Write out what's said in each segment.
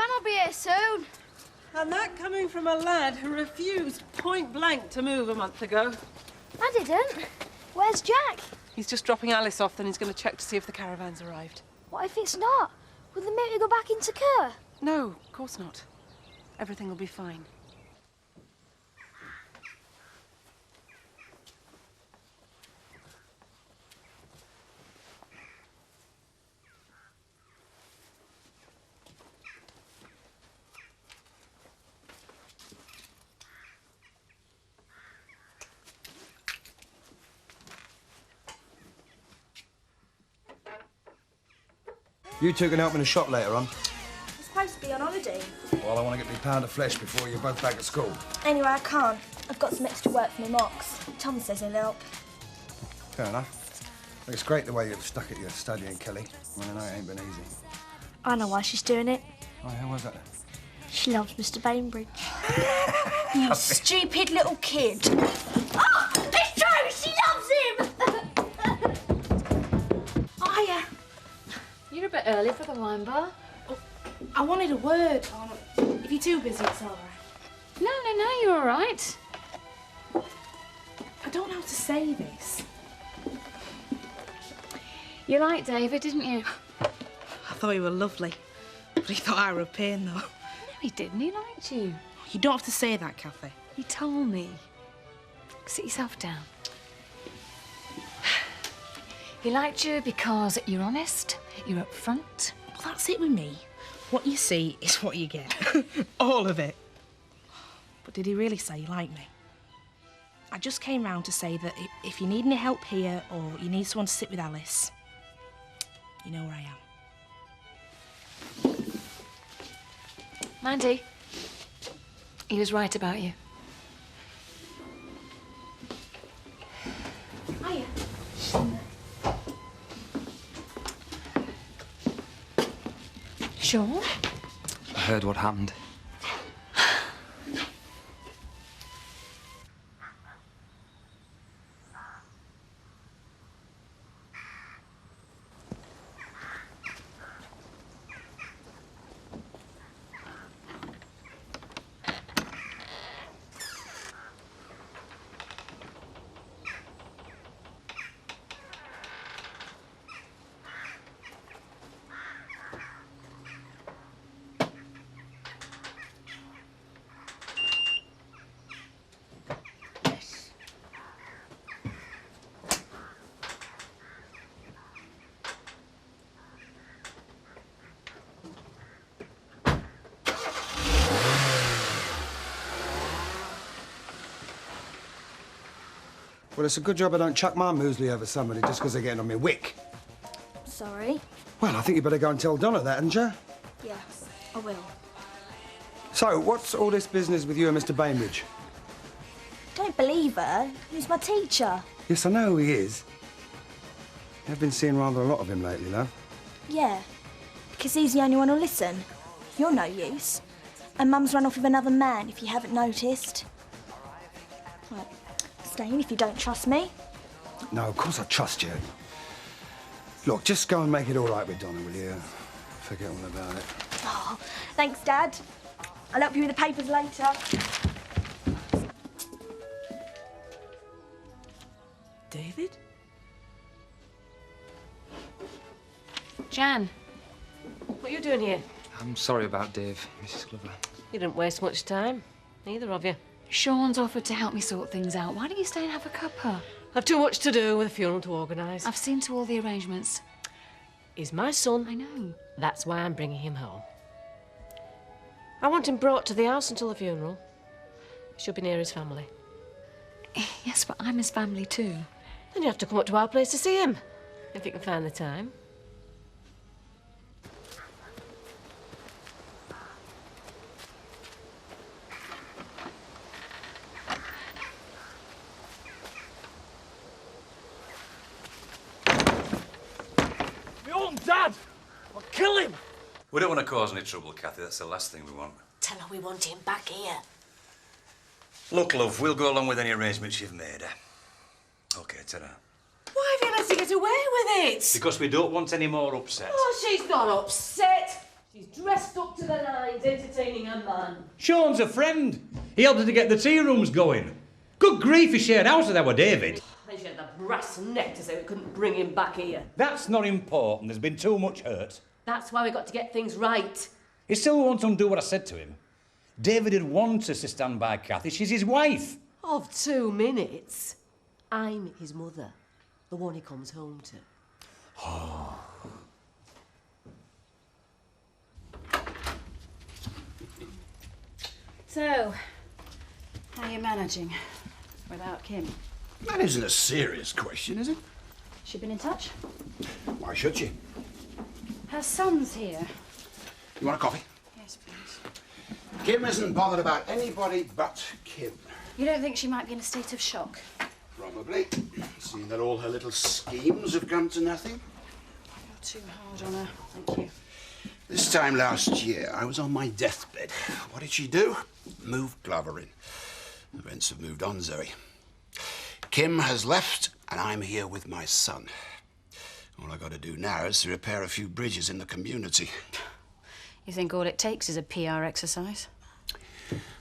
caravan will be here soon. And that coming from a lad who refused point blank to move a month ago. I didn't. Where's Jack? He's just dropping Alice off, then he's going to check to see if the caravan's arrived. What if it's not? Will they make me go back into Kerr? No, of course not. Everything will be fine. You two can help me in the shop later on. You're supposed to be on holiday. Well, I want to get me pound of flesh before you're both back at school. Anyway, I can't. I've got some extra work for my mocks. Tom says he'll help. Fair enough. It's great the way you've stuck at your studying, Kelly. Well, I know it ain't been easy. I know why she's doing it. Oh, how was that? She loves Mr. Bainbridge. You stupid little kid. Oh, it's true! She loves him! Hiya. You're a bit early for the wine bar. Oh, I wanted a word. If you're too busy, it's all right. No, you're all right. I don't know how to say this. You liked David, didn't you? I thought you were lovely, but he thought I were a pain, though. No, he didn't. He liked you. You don't have to say that, Kathy. He told me. Sit yourself down. He liked you because you're honest, you're upfront. Well, that's it with me. What you see is what you get. All of it. But did he really say he liked me? I just came round to say that if you need any help here or you need someone to sit with Alice, you know where I am. Mandy, he was right about you. Hiya. Sure? I heard what happened. Well, it's a good job I don't chuck my muesli over somebody just because they're getting on me wick. Sorry. Well, I think you better go and tell Donna that, hadn't you? Yeah, I will. So, what's all this business with you and Mr. Bainbridge? Don't believe her. He's my teacher. Yes, I know who he is. I've been seeing rather a lot of him lately, love. Yeah, because he's the only one who'll listen. You're no use. And Mum's run off with another man, if you haven't noticed. Right, stay in if you don't trust me. No, of course I trust you. Look, just go and make it all right with Donna, will you? Forget all about it. Oh, thanks, Dad. I'll help you with the papers later. David? Jan. What are you doing here? I'm sorry about Dave, Mrs. Glover. You didn't waste much time, neither of you. Sean's offered to help me sort things out. Why don't you stay and have a cuppa? I've too much to do with a funeral to organise. I've seen to all the arrangements. He's my son. I know. That's why I'm bringing him home. I want him brought to the house until the funeral. He should be near his family. Yes, but I'm his family too. Then you have to come up to our place to see him, if you can find the time. Your own dad! I'll kill him! We don't want to cause any trouble, Kathy. That's the last thing we want. Tell her we want him back here. Look, love, we'll go along with any arrangements you've made. OK, ta-ra. Why have you let her get away with it? Because we don't want any more upset. Oh, she's not upset. She's dressed up to the nines, entertaining a man. Sean's a friend. He helped her to get the tea rooms going. Good grief, he shared house with our David. And she had the brass neck to say we couldn't bring him back here. That's not important. There's been too much hurt. That's why we got to get things right. He still won't undo what I said to him. David had wanted us to stand by Kathy. She's his wife. Of 2 minutes. I'm his mother, the one he comes home to. So, how are you managing without Kim? That isn't a serious question, is it? She been in touch? Why should she? Her son's here. You want a coffee? Yes, please. Kim isn't bothered about anybody but Kim. You don't think she might be in a state of shock? Probably. Seeing that all her little schemes have come to nothing. You're too hard on her. Thank you. This time last year, I was on my deathbed. What did she do? Move Glover in. Events have moved on, Zoe. Kim has left, and I'm here with my son. All I got to do now is to repair a few bridges in the community. You think all it takes is a PR exercise?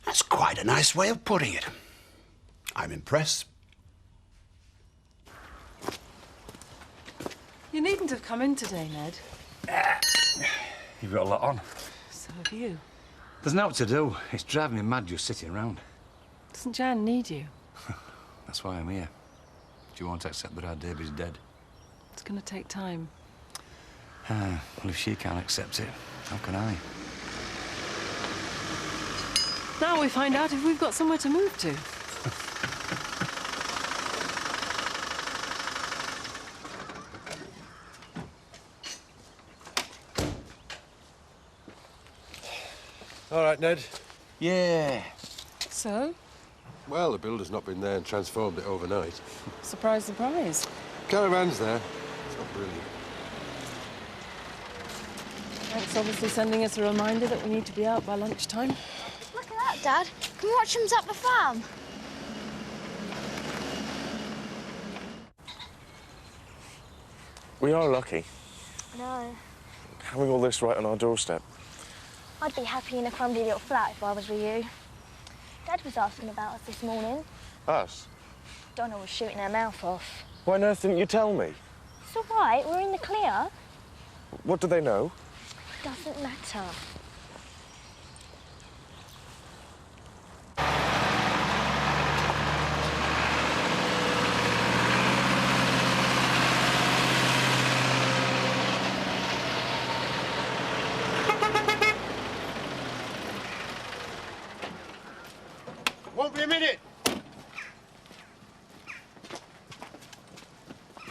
That's quite a nice way of putting it. I'm impressed. You needn't have come in today, Ned. You've got a lot on. So have you. There's no what to do. It's driving me mad just sitting around. Doesn't Jan need you? That's why I'm here. Do you want to accept that our Davy's dead? It's going to take time. Well, if she can't accept it, how can I? Now we find out if we've got somewhere to move to. All right, Ned. Yeah. So? Well, the builder's not been there and transformed it overnight. Surprise, surprise. Caravan's there. It's not brilliant. Frank's obviously sending us a reminder that we need to be out by lunchtime. Look at that, Dad. Can we watch them at the farm? We are lucky, No. having all this right on our doorstep. I'd be happy in a crumbly little flat if I was with you. Dad was asking about us this morning. Us? Donna was shooting her mouth off. Why on earth didn't you tell me? It's all right, we're in the clear. What do they know? Doesn't matter. Won't be a minute.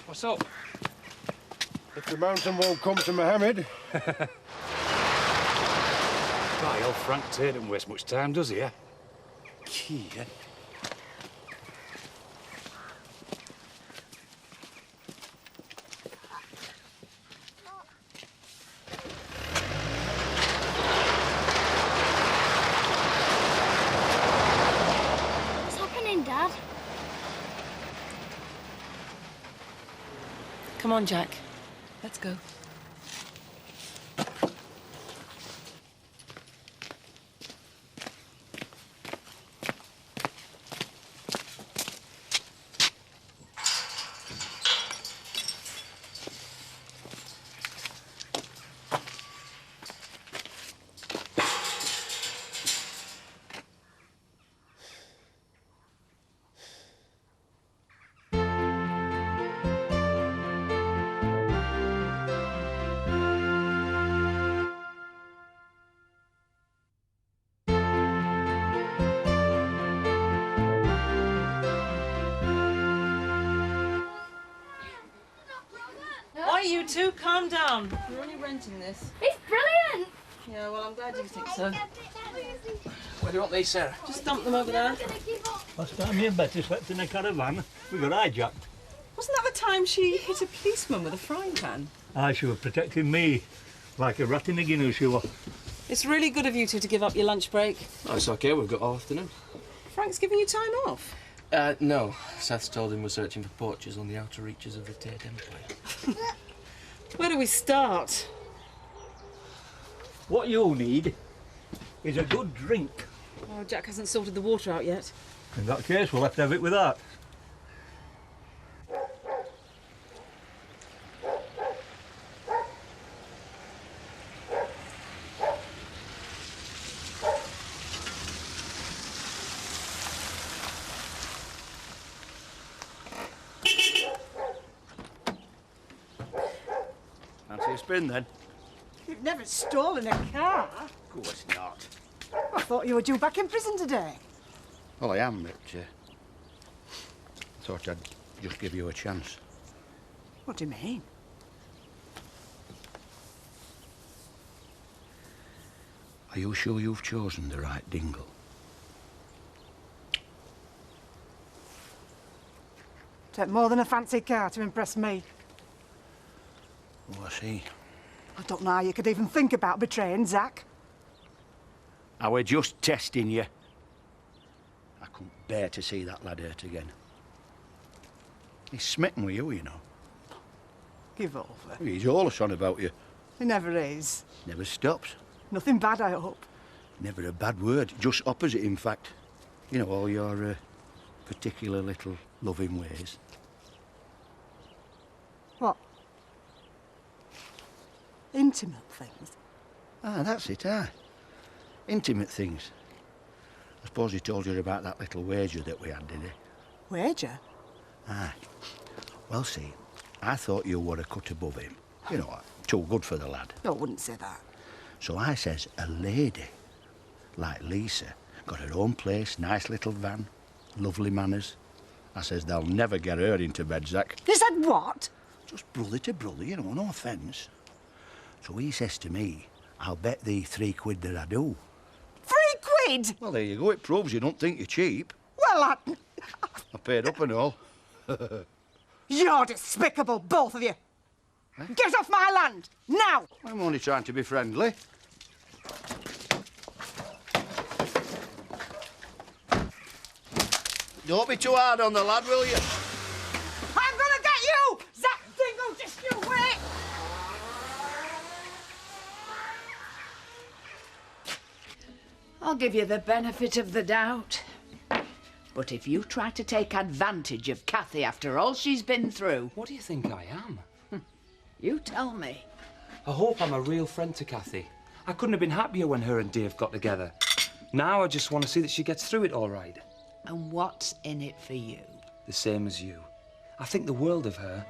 What's up? If the mountain won't come to Mohammed. Right, old Frank Tate doesn't waste much time, does he, eh? Key, eh? What's happening, Dad? Come on, Jack. Let's go. Why, you two, calm down. You're only renting this. It's brilliant! Yeah, well, I'm glad you think so. Where do you want these, Sarah? Just dump them over there. Last time me and Betty slept in a caravan, we got hijacked. Wasn't that the time she hit a policeman with a frying pan? Aye, she was protecting me, like a rat in a guinea she was. It's really good of you two to give up your lunch break. Oh, it's okay, we've got all afternoon. Frank's giving you time off. No. Seth's told him we're searching for poachers on the outer reaches of the Tate Empire. Where do we start? What you'll need is a good drink. Oh, Jack hasn't sorted the water out yet. In that case, we'll have to have it with that. Fancy a spin, then? You've never stolen a car. Of course not. I thought you were due back in prison today. Well, I am, but thought I'd just give you a chance. What do you mean? Are you sure you've chosen the right dingle? Take more than a fancy car to impress me. Oh, I see. I don't know how you could even think about betraying Zach. I were just testing you. I couldn't bear to see that lad hurt again. He's smitten with you, you know. Give over. He's always on about you. He never is. Never stops. Nothing bad, I hope. Never a bad word. Just opposite, in fact. You know, all your particular little loving ways. What? Intimate things? Ah, that's it, intimate things. I suppose he told you about that little wager that we had, did he? Wager? Aye. Well, see, I thought you were a cut above him. You know, too good for the lad. No, I wouldn't say that. So I says, a lady, like Lisa, got her own place, nice little van, lovely manners. I says, they'll never get her into bed, Zach. You said what? Just brother to brother, you know, no offence. So he says to me, I'll bet thee £3 that I do. £3? Well, there you go. It proves you don't think you're cheap. Well, I paid up and all. You're despicable, both of you. Huh? Get off my land, now! I'm only trying to be friendly. Don't be too hard on the lad, will you? I'm gonna get you! Zach Dingle, just you wait! I'll give you the benefit of the doubt. But if you try to take advantage of Kathy after all she's been through... What do you think I am? You tell me. I hope I'm a real friend to Kathy. I couldn't have been happier when her and Dave got together. Now I just want to see that she gets through it all right. And what's in it for you? The same as you. I think the world of her.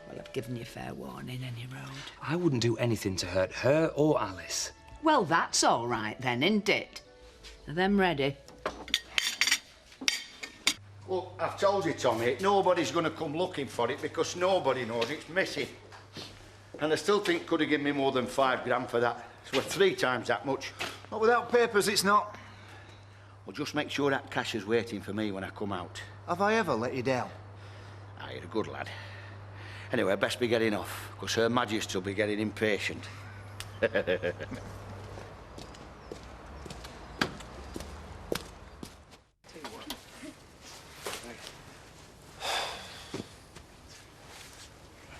Well, I've given you fair warning, any road. I wouldn't do anything to hurt her or Alice. Well, that's all right then, isn't it? Are them ready? Look, I've told you, Tommy, nobody's going to come looking for it because nobody knows it's missing. And I still think could have given me more than £5 for that. It's worth 3 times that much. Not without papers, it's not. Well, just make sure that cash is waiting for me when I come out. Have I ever let you down? Ah, you're a good lad. Anyway, I'd best be getting off, because Her Majesty will be getting impatient.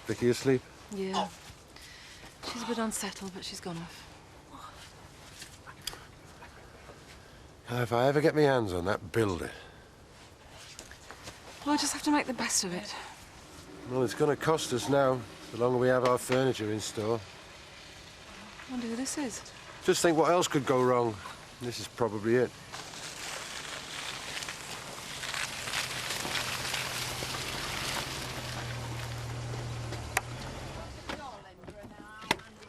Vicky asleep? Yeah. She's a bit unsettled, but she's gone off. If I ever get my hands on that builder... Well, I just have to make the best of it. Well, it's going to cost us now, the longer we have our furniture in store. I wonder who this is. Just think what else could go wrong. This is probably it.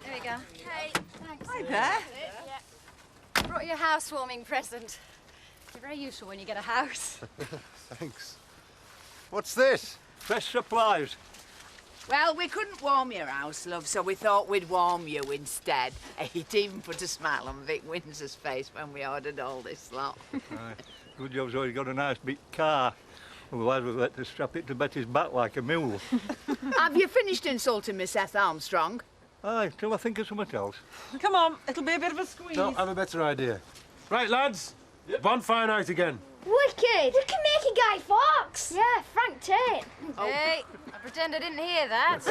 There you go. Hey, thanks. Hi there. Brought you a housewarming present. You're very useful when you get a house. Thanks. What's this? Fresh supplies. Well, we couldn't warm your house, love, so we thought we'd warm you instead. It even put a smile on Vic Windsor's face when we ordered all this lot. Good job's always got a nice big car. Otherwise we've had to strap it to Betty's back like a mule. Have you finished insulting Miss Seth Armstrong? Aye, till I think of something else. Come on, it'll be a bit of a squeeze. No, I have a better idea. Right, lads. Bonfire night again. Wicked! We can make a Guy Fawkes. Yeah, Frank Tate. Hey, I pretend I didn't hear that.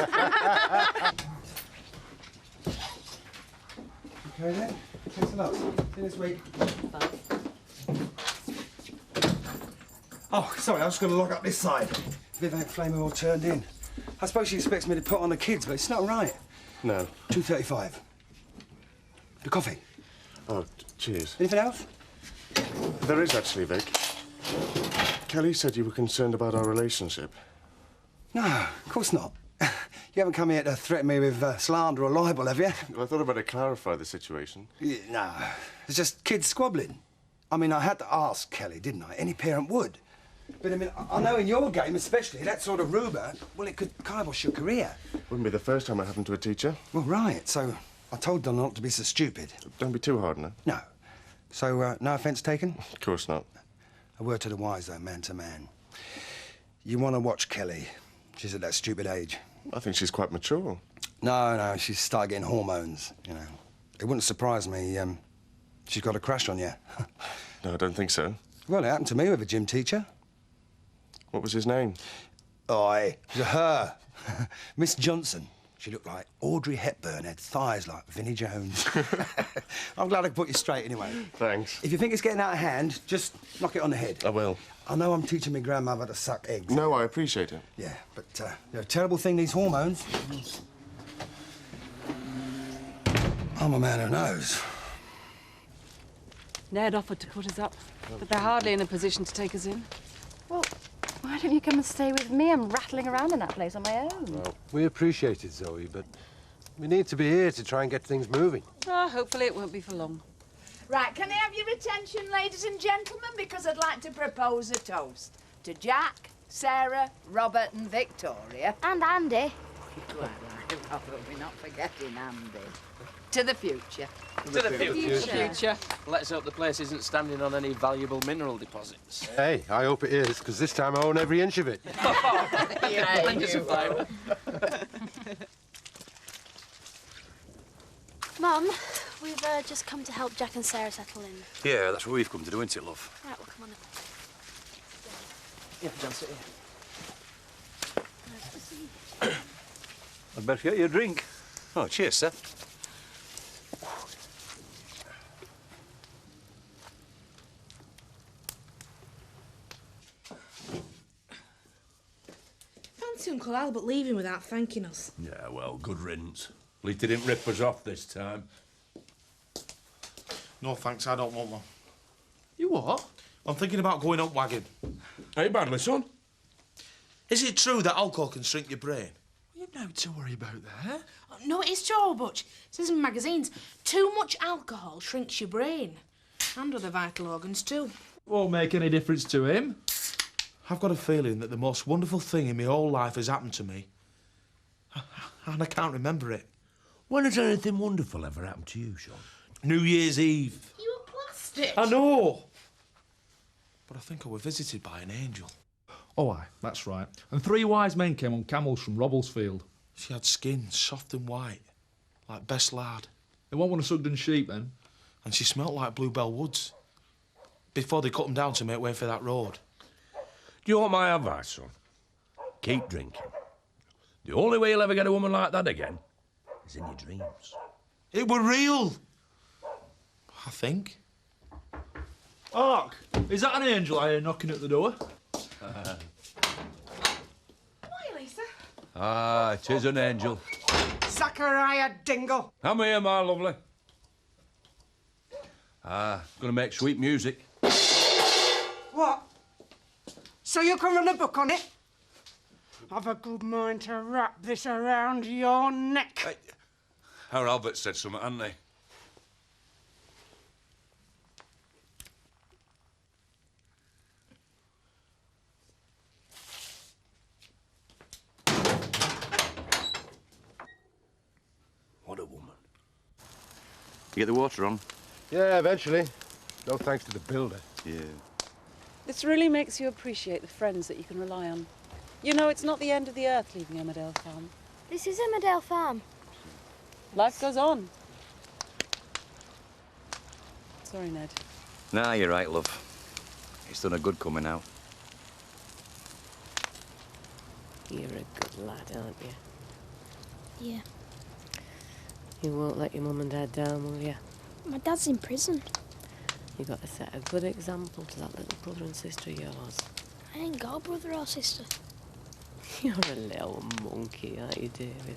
Okay then. Thanks a lot. See you this week. Oh, sorry, I was going to lock up this side. Viv ain't flaming all turned in. I suppose she expects me to put on the kids, but it's not right. No. 2:35. The coffee. Oh, cheers. Anything else? There is actually, Vic. Kelly said you were concerned about our relationship. No, of course not. You haven't come here to threaten me with slander or libel, have you? Well, I thought I'd better clarify the situation. Yeah, no, it's just kids squabbling. I mean, I had to ask Kelly, didn't I? Any parent would. But, I mean, I know in your game especially, that sort of rumour, well, it could kibosh your career. Wouldn't be the first time it happened to a teacher. Well, right, so I told Donna not to be so stupid. Don't be too hard on her. No. So, no offence taken? Of course not. A word to the wise, though, man to man. You want to watch Kelly. She's at that stupid age. I think she's quite mature. No, she's started getting hormones, you know. It wouldn't surprise me, she's got a crush on you. No, I don't think so. Well, it happened to me with a gym teacher. What was his name? Oh, it was her. Miss Johnson. She looked like Audrey Hepburn, had thighs like Vinnie Jones. I'm glad I could put you straight anyway. Thanks. If you think it's getting out of hand, just knock it on the head. I will. I know I'm teaching my grandmother to suck eggs. No, I appreciate it. Yeah, but they're a terrible thing, these hormones. I'm a man who knows. Ned offered to put us up, but they're hardly in a position to take us in. Well, why don't you come and stay with me? I'm rattling around in that place on my own. Well, we appreciate it, Zoe, but we need to be here to try and get things moving. Hopefully it won't be for long. Right, can I have your attention, ladies and gentlemen, because I'd like to propose a toast to Jack, Sarah, Robert and Victoria. And Andy. Well, Robert, we're not forgetting Andy. To the future. To the future. Let's hope the place isn't standing on any valuable mineral deposits. Hey, I hope it is, because this time I own every inch of it. Mum, we've just come to help Jack and Sarah settle in. Yeah, that's what we've come to do, isn't it, love? Right, well, come on then. Yeah, John, sit here. Nice to see you. I'd best get you a drink. Oh, cheers, sir. Fancy Uncle Albert leaving without thanking us. Yeah, well, good riddance. At least he didn't rip us off this time. No, thanks, I don't want one. You what? I'm thinking about going up wagon. Hey, badly, son. Is it true that alcohol can shrink your brain? You've no to worry about that. No, it is true, Butch. It says in magazines, too much alcohol shrinks your brain. And other vital organs, too. Won't make any difference to him. I've got a feeling that the most wonderful thing in my whole life has happened to me. And I can't remember it. When has anything wonderful ever happened to you, Sean? New Year's Eve. You were plastic. I know. But I think I was visited by an angel. Oh, aye, that's right. And 3 wise men came on camels from Robblesfield. She had skin soft and white, like Bess Lard. They weren't one of Sugden's sheep, then? And she smelt like Bluebell Woods. Before they cut them down to make way for that road. Do you want my advice, son? Keep drinking. The only way you'll ever get a woman like that again is in your dreams. It were real. I think. Ark, is that an angel I hear knocking at the door? Why, Lisa? Ah, it is an angel. Zachariah Dingle. Come here, my lovely. Gonna make sweet music. What? So you can run a book on it? I've a good mind to wrap this around your neck. Our Albert said something, hadn't he? What a woman. You get the water on? Yeah, eventually. No thanks to the builder. Yeah. This really makes you appreciate the friends that you can rely on. You know, it's not the end of the earth leaving Emmerdale Farm. This is Emmerdale Farm. Life goes on. Sorry, Ned. Nah, you're right, love. It's done a good coming out. You're a good lad, aren't you? Yeah. You won't let your mum and dad down, will you? My dad's in prison. You've got to set a good example to that little brother and sister of yours. I ain't got a brother or sister. You're a little monkey, aren't you, David?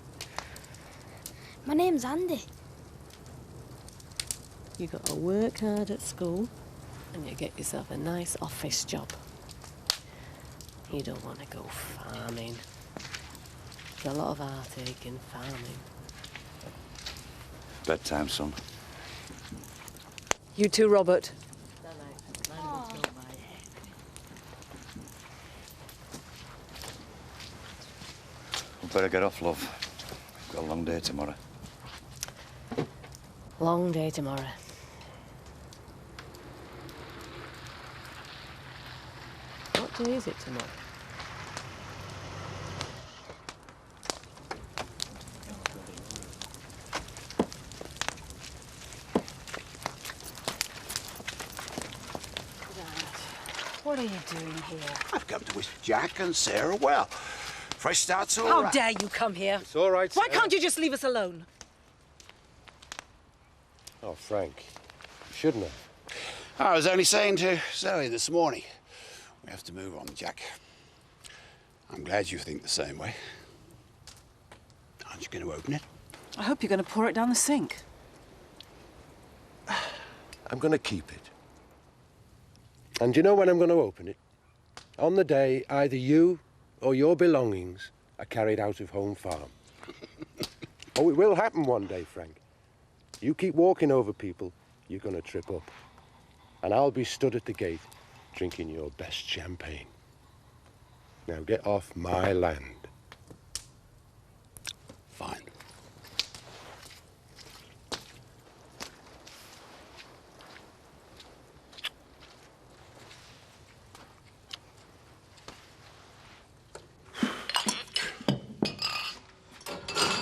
My name's Andy. You got to work hard at school and you get yourself a nice office job. You don't want to go farming. There's a lot of heartache in farming. Bedtime, son. You too, Robert. We better get off, love. We've got a long day tomorrow. Long day tomorrow. What day is it tomorrow? What are you doing here? I've come to wish Jack and Sarah well. Fresh start's all How right. dare you come here? It's all right, Why Sarah. can't you just leave us alone? Oh, Frank, you shouldn't have. I was only saying to Zoe this morning, we have to move on, Jack. I'm glad you think the same way. Aren't you going to open it? I hope you're going to pour it down the sink. I'm going to keep it. And do you know when I'm going to open it? On the day either you or your belongings are carried out of Home Farm. Oh, it will happen one day, Frank. You keep walking over people, you're going to trip up. And I'll be stood at the gate drinking your best champagne. Now get off my land. Fine.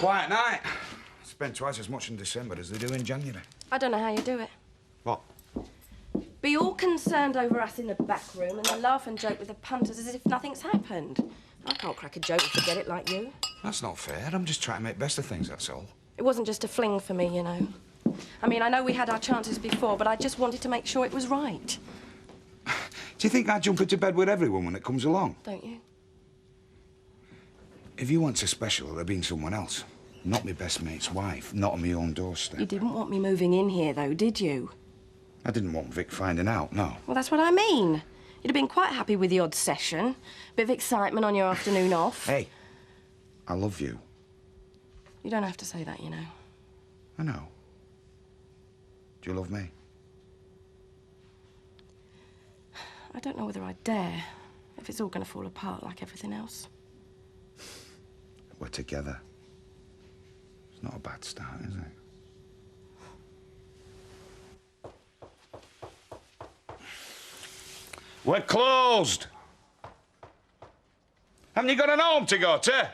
Quiet night. Spend twice as much in December as they do in January. I don't know how you do it. What? Be all concerned over us in the back room and then laugh and joke with the punters as if nothing's happened. I can't crack a joke and forget it like you. That's not fair. I'm just trying to make best of things, that's all. It wasn't just a fling for me, you know. I mean, I know we had our chances before, but I just wanted to make sure it was right. Do you think I jump into bed with everyone when it comes along? Don't you? If you weren't so special, it'd have been someone else. Not my best mate's wife, not on my own doorstep. You didn't want me moving in here, though, did you? I didn't want Vic finding out, no. Well, that's what I mean. You'd have been quite happy with the odd session. Bit of excitement on your afternoon off. Hey, I love you. You don't have to say that, you know. I know. Do you love me? I don't know whether I dare, if it's all going to fall apart like everything else. We're together. It's not a bad start, is it? We're closed. Haven't you got an home to go to?